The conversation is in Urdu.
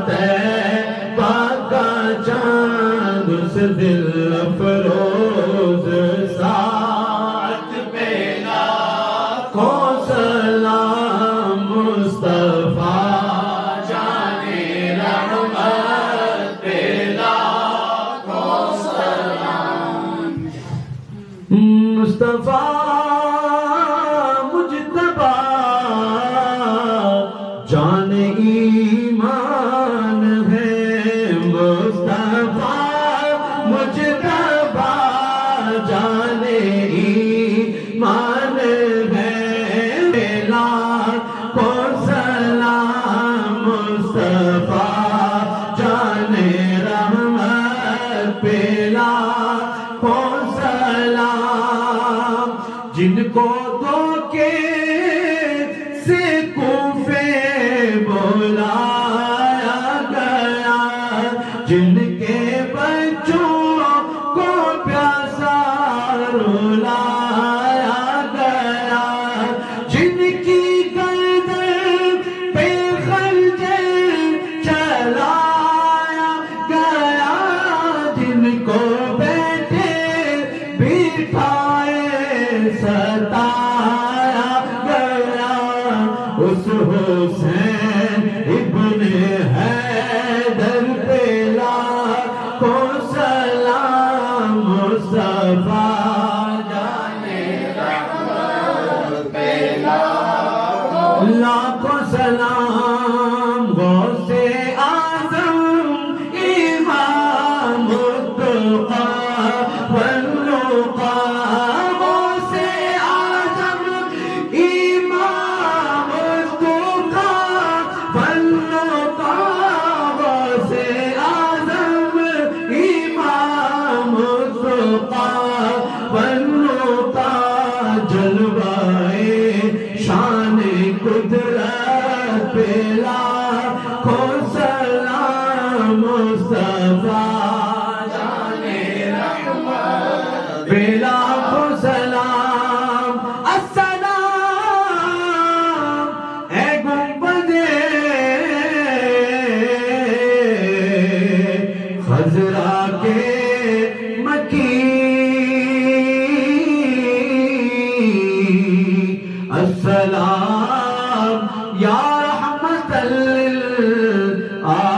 طیبہ کا چاند اس دل افروز ساعت پہ لاکھوں سلام مصطفیٰ جانے رحمت پہ لاکھوں سلام مصطفیٰ مجتبیٰ جان ایمان ہے مصطفیٰ مجتبیٰ جان ایمان ہے لاکھوں سلام مصطفیٰ جان رحمت پہ لاکھوں سلام جن کو دھوکے سے کوفے بلایا گیا جن کے بچوں کو پیاسا رلایا گیا جن کی گردن پہ خنجر چلایا گیا جن کو بیٹھے بٹھائے ستایا گیا اس حسین ابن حیدر پہ لاکھوں سلام مصطفیٰ جانے رحمت پہ لاکھوں سلام غوث اعظم امام التقیٰ والنقیٰ غوث اعظم امام التقیٰ والنقیٰ غوث اعظم امام التقیٰ والنقیٰ جلوائے شان قدرت پہ لاکھوں سلام مصطفیٰ جانے رحمت پہ لاکھوں سلام السلام اے گنبد خضرا کے مکی السلام یا رحمت للعالمین